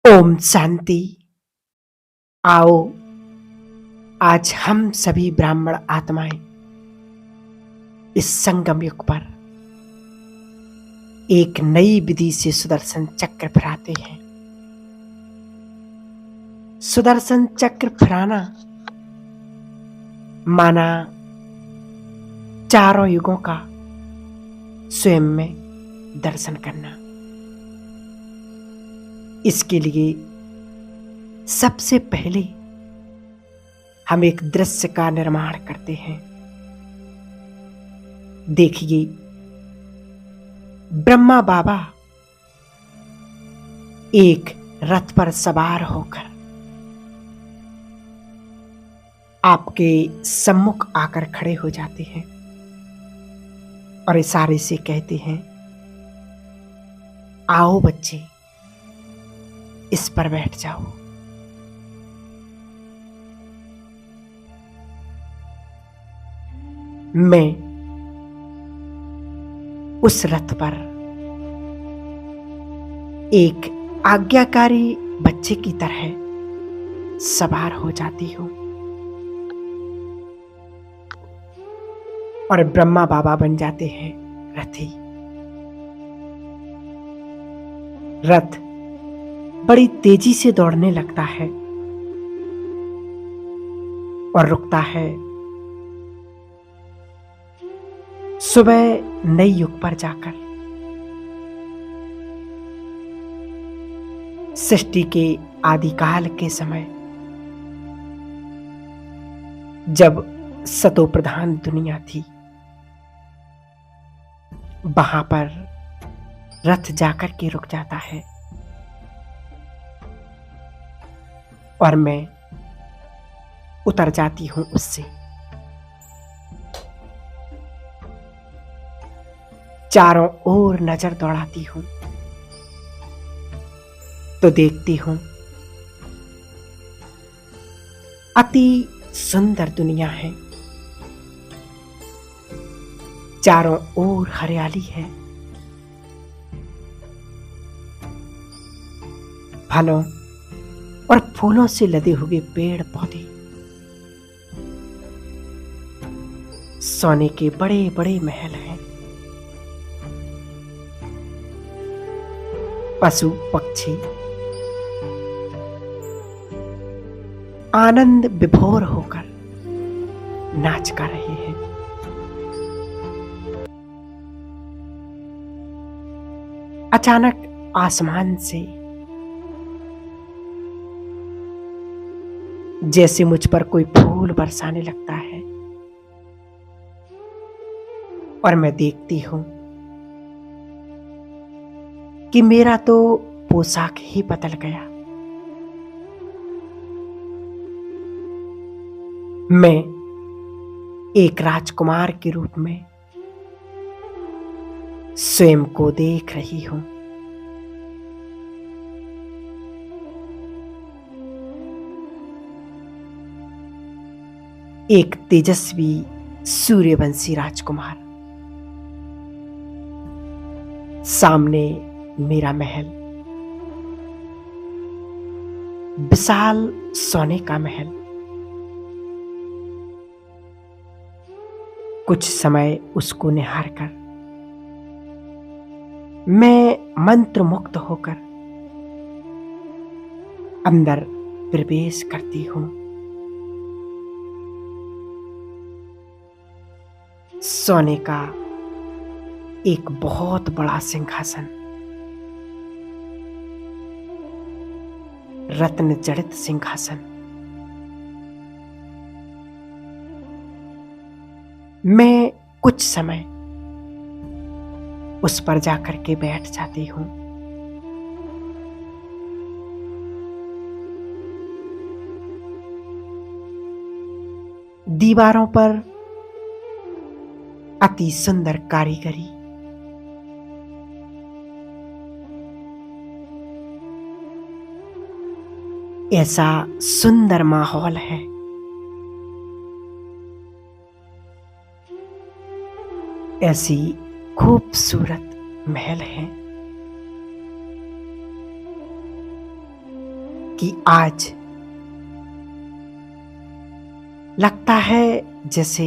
ओम शांति। आओ, आज हम सभी ब्राह्मण आत्माएं इस संगम युग पर एक नई विधि से सुदर्शन चक्र फिराते हैं। सुदर्शन चक्र फिराना माना चारों युगों का स्वयं में दर्शन करना। इसके लिए सबसे पहले हम एक दृश्य का निर्माण करते हैं। देखिए, ब्रह्मा बाबा एक रथ पर सवार होकर आपके सम्मुख आकर खड़े हो जाते हैं और इशारे से कहते हैं, आओ बच्चे, इस पर बैठ जाओ। मैं उस रथ पर एक आज्ञाकारी बच्चे की तरह सवार हो जाती हूं और ब्रह्मा बाबा बन जाते हैं रथी। रथ बड़ी तेजी से दौड़ने लगता है और रुकता है सुबह नई युग पर जाकर। सृष्टि के आदिकाल के समय जब सतो प्रधान दुनिया थी, वहां पर रथ जाकर के रुक जाता है और मैं उतर जाती हूं उससे। चारों ओर नजर दौड़ाती हूं तो देखती हूं अति सुंदर दुनिया है। चारों ओर हरियाली है, फलों और फूलों से लदे हुए पेड़ पौधे, सोने के बड़े बड़े महल हैं, पशु पक्षी आनंद विभोर होकर नाच गा रहे हैं। अचानक आसमान से जैसे मुझ पर कोई फूल बरसाने लगता है और मैं देखती हूं कि मेरा तो पोशाक ही बदल गया। मैं एक राजकुमार के रूप में स्वयं को देख रही हूं। एक तेजस्वी सूर्यवंशी राजकुमार, सामने मेरा महल, विशाल सोने का महल। कुछ समय उसको निहार कर मैं मंत्रमुग्ध होकर अंदर प्रवेश करती हूं। सोने का एक बहुत बड़ा सिंहासन, रत्न जड़ित सिंहासन। मैं कुछ समय उस पर जाकर के बैठ जाती हूं। दीवारों पर अति सुंदर कारीगरी, ऐसा सुंदर माहौल है। ऐसी खूबसूरत महल है। कि आज लगता है जैसे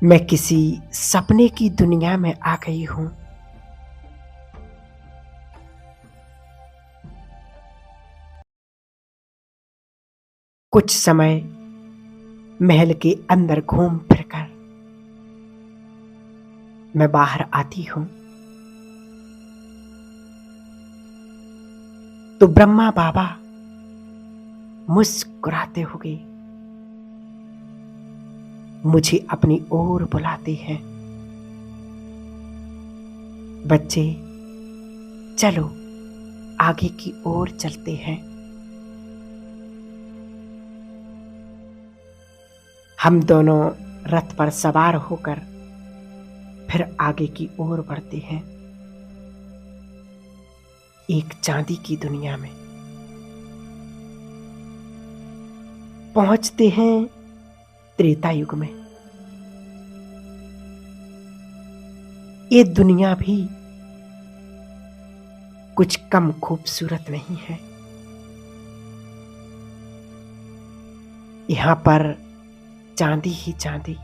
मैं किसी सपने की दुनिया में आ गई हूं। कुछ समय महल के अंदर घूम फिरकर मैं बाहर आती हूं तो ब्रह्मा बाबा मुस्कुराते हुए मुझे अपनी ओर बुलाते हैं। बच्चे, चलो आगे की ओर चलते हैं। हम दोनों रथ पर सवार होकर फिर आगे की ओर बढ़ते हैं, एक चांदी की दुनिया में पहुंचते हैं। त्रेता युग में ये दुनिया भी कुछ कम खूबसूरत नहीं है। यहां पर चांदी ही चांदी।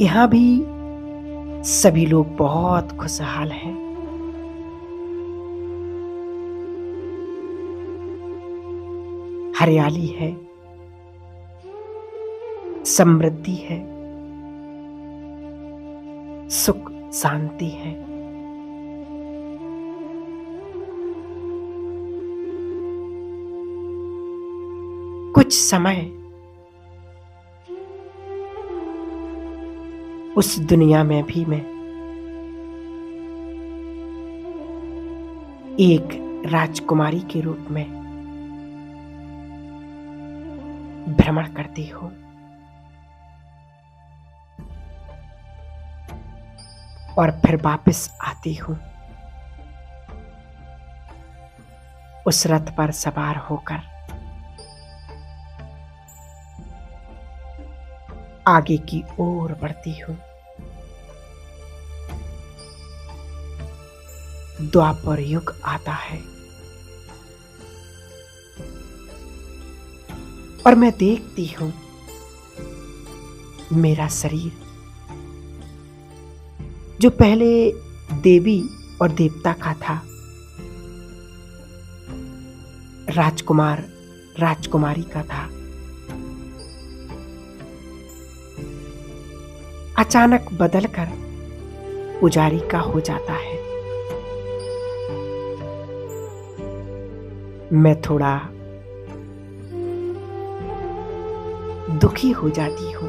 यहां भी सभी लोग बहुत खुशहाल हैं। हरियाली है, समृद्धि है, सुख शांति है। कुछ समय उस दुनिया में भी मैं एक राजकुमारी के रूप में भ्रमण करती हूं। और फिर वापस आती हूं उस रथ पर सवार होकर आगे की ओर बढ़ती हूं। द्वापर युग आता है और मैं देखती हूं मेरा शरीर, जो पहले देवी और देवता का था, राजकुमार राजकुमारी का था, अचानक बदलकर पुजारी का हो जाता है। मैं थोड़ा दुखी हो जाती हूं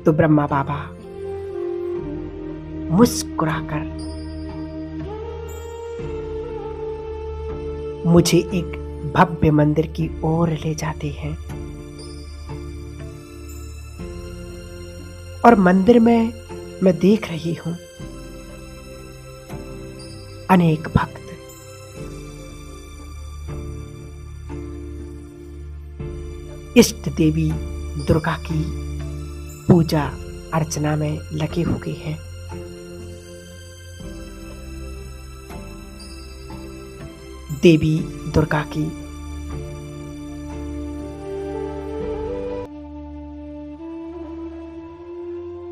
तो ब्रह्मा बाबा मुस्कुराकर मुझे एक भव्य मंदिर की ओर ले जाते हैं। और मंदिर में मैं देख रही हूं अनेक भक्त इष्ट देवी दुर्गा की पूजा अर्चना में लगे हुए हैं। देवी दुर्गा की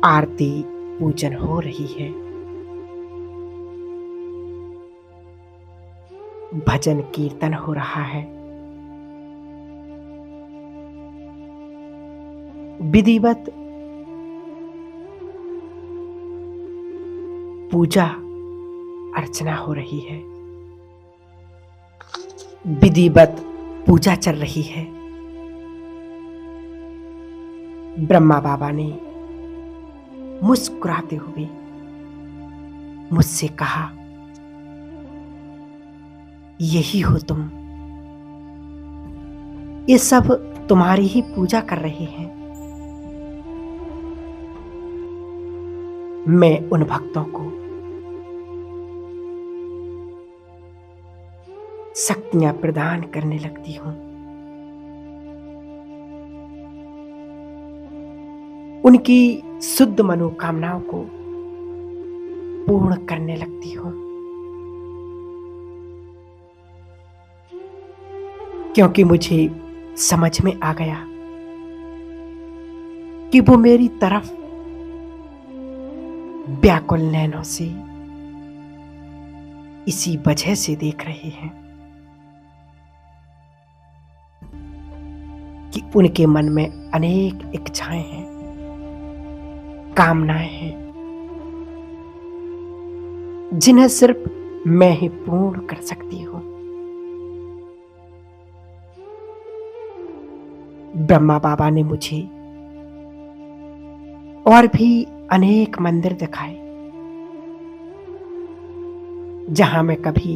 आरती पूजन हो रही है, भजन कीर्तन हो रहा है, विधिवत पूजा अर्चना हो रही है, विधिवत पूजा चल रही है। ब्रह्मा बाबा ने मुस्कुराते हुए मुझसे कहा, यही हो तुम, ये सब तुम्हारी ही पूजा कर रहे हैं। मैं उन भक्तों को शक्तियां प्रदान करने लगती हूं। उनकी शुद्ध मनोकामनाओं को पूर्ण करने लगती हूँ, क्योंकि मुझे समझ में आ गया कि वो मेरी तरफ व्याकुल नैनों से इसी वजह से देख रहे हैं कि उनके मन में अनेक इच्छाएं हैं, कामनाएं हैं, जिन्हें सिर्फ मैं ही पूर्ण कर सकती हूं। ब्रह्मा बाबा ने मुझे और भी अनेक मंदिर दिखाए, जहां मैं कभी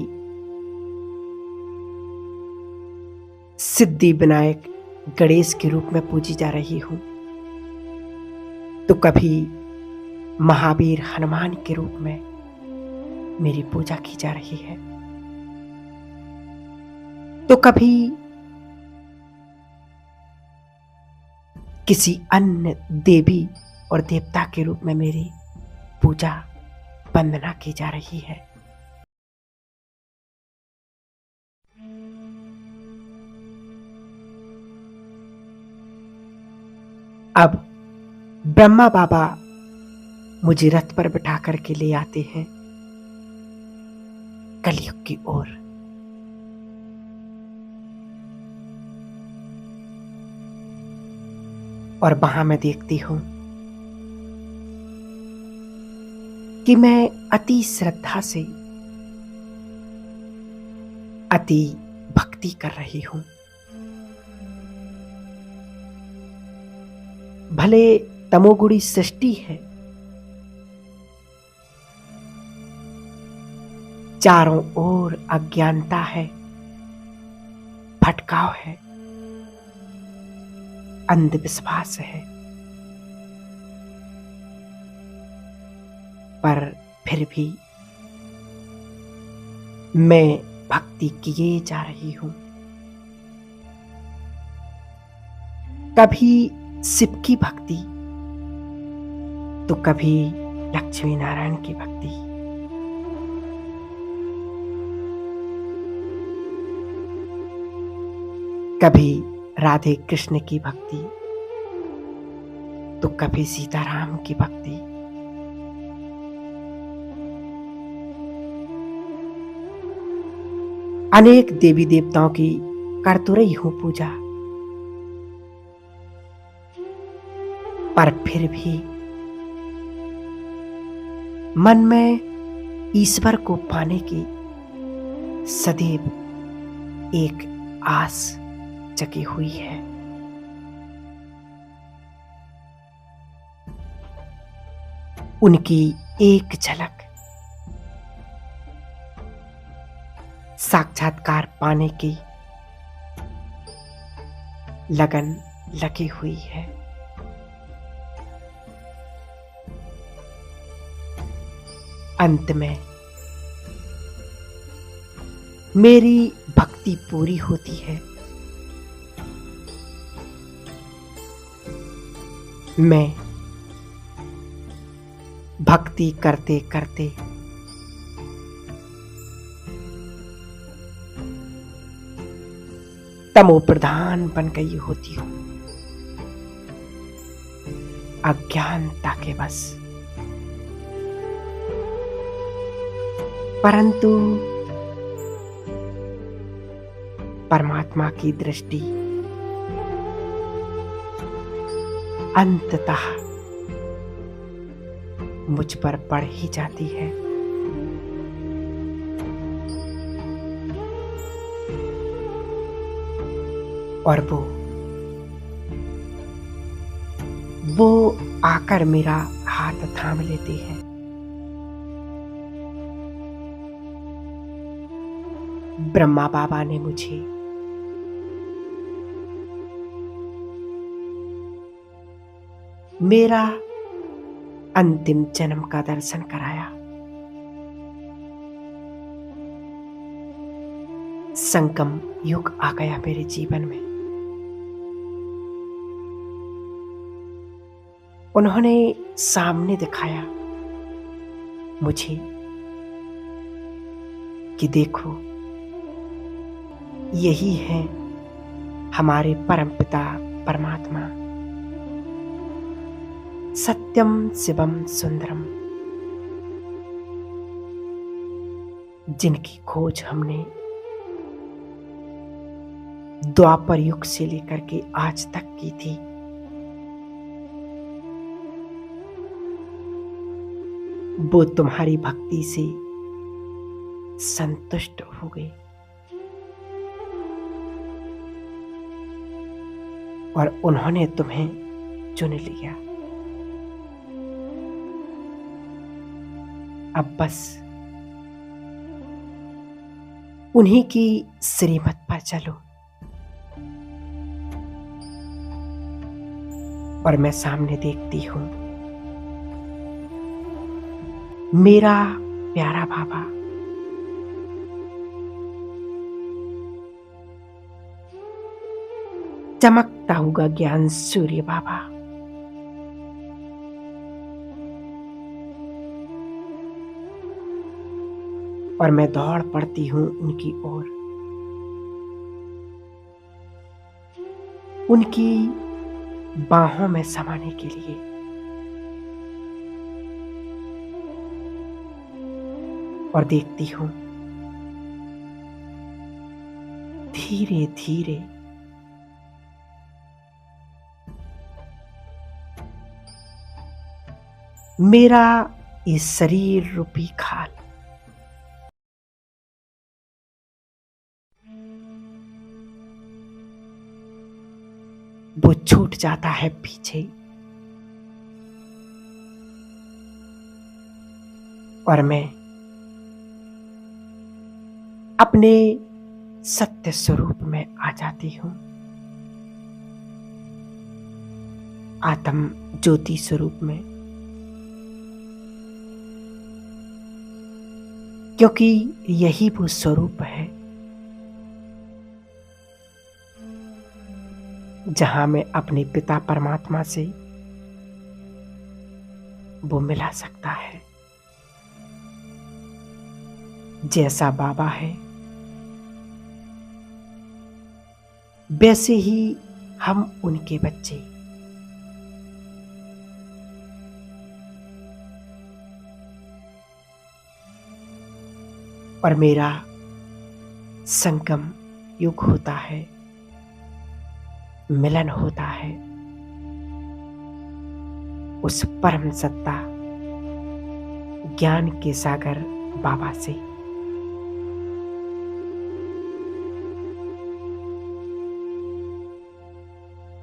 सिद्धि विनायक गणेश के रूप में पूजी जा रही हूं, तो कभी महावीर हनुमान के रूप में मेरी पूजा की जा रही है, तो कभी किसी अन्य देवी और देवता के रूप में मेरी पूजा वंदना की जा रही है। अब ब्रह्मा बाबा मुझे रथ पर बिठा करके ले आते हैं कलयुग की ओर। और वहां मैं देखती हूं कि मैं अति श्रद्धा से अति भक्ति कर रही हूं। भले तमोगुणी सृष्टि है, चारों ओर अज्ञानता है, भटकाव है, अंधविश्वास है, पर फिर भी मैं भक्ति किए जा रही हूं। कभी शिव की भक्ति, तो कभी लक्ष्मी नारायण की भक्ति। कभी राधे कृष्ण की भक्ति, तो कभी सीताराम की भक्ति। अनेक देवी देवताओं की कर तो रही हूं पूजा, पर फिर भी मन में ईश्वर को पाने की सदैव एक आस जगी हुई है। उनकी एक झलक साक्षात्कार पाने की लगन लगी हुई है। अंत में मेरी भक्ति पूरी होती है। मैं भक्ति करते करते तमो प्रधान बन गई होती हूं, अज्ञानता के बस। परंतु परमात्मा की दृष्टि अंततः मुझ पर पड़ ही जाती है। और वो आकर मेरा हाथ थाम लेती है। ब्रह्मा बाबा ने मुझे मेरा अंतिम जन्म का दर्शन कराया। संगम युग आ गया मेरे जीवन में, उन्होंने सामने दिखाया मुझे कि देखो, यही है हमारे परमपिता परमात्मा, सत्यम शिवम सुंदरम, जिनकी खोज हमने द्वापर युग से लेकर के आज तक की थी। वो तुम्हारी भक्ति से संतुष्ट हो गए और उन्होंने तुम्हें चुन लिया। अब बस उन्हीं की श्रीमत पर चलो। और मैं सामने देखती हूं मेरा प्यारा बाबा, चमकता हुआ ज्ञान सूर्य बाबा, और मैं दौड़ पड़ती हूं उनकी ओर, उनकी बाहों में समाने के लिए। और देखती हूं धीरे धीरे मेरा ये शरीर रूपी खाल वो छूट जाता है पीछे, और मैं अपने सत्य स्वरूप में आ जाती हूं, आत्म ज्योति स्वरूप में। क्योंकि यही वो स्वरूप है जहां मैं अपने पिता परमात्मा से वो मिला सकता है। जैसा बाबा है वैसे ही हम उनके बच्चे। और मेरा संगम युग होता है, मिलन होता है उस परम सत्ता ज्ञान के सागर बाबा से।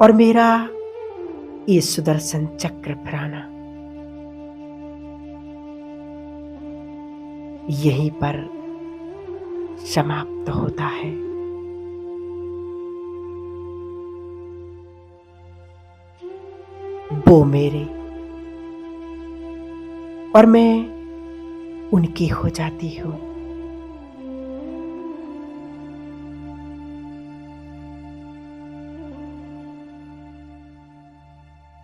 और मेरा ये सुदर्शन चक्र फिराना यहीं पर समाप्त होता है। वो मेरे और मैं उनकी हो जाती हूं।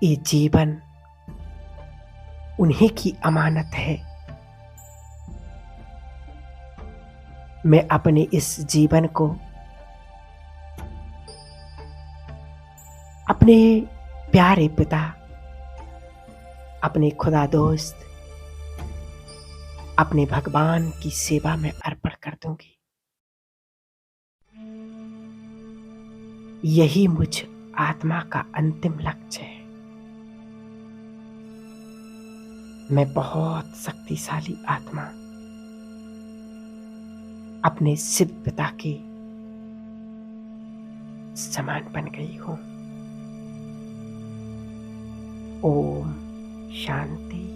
ये जीवन उन्हीं की अमानत है। मैं अपने इस जीवन को अपने प्यारे पिता, अपने खुदा दोस्त, अपने भगवान की सेवा में अर्पण कर दूंगी। यही मुझ आत्मा का अंतिम लक्ष्य है। मैं बहुत शक्तिशाली आत्मा अपने शिव पिता के समान बन गई हूं। ओम शांति।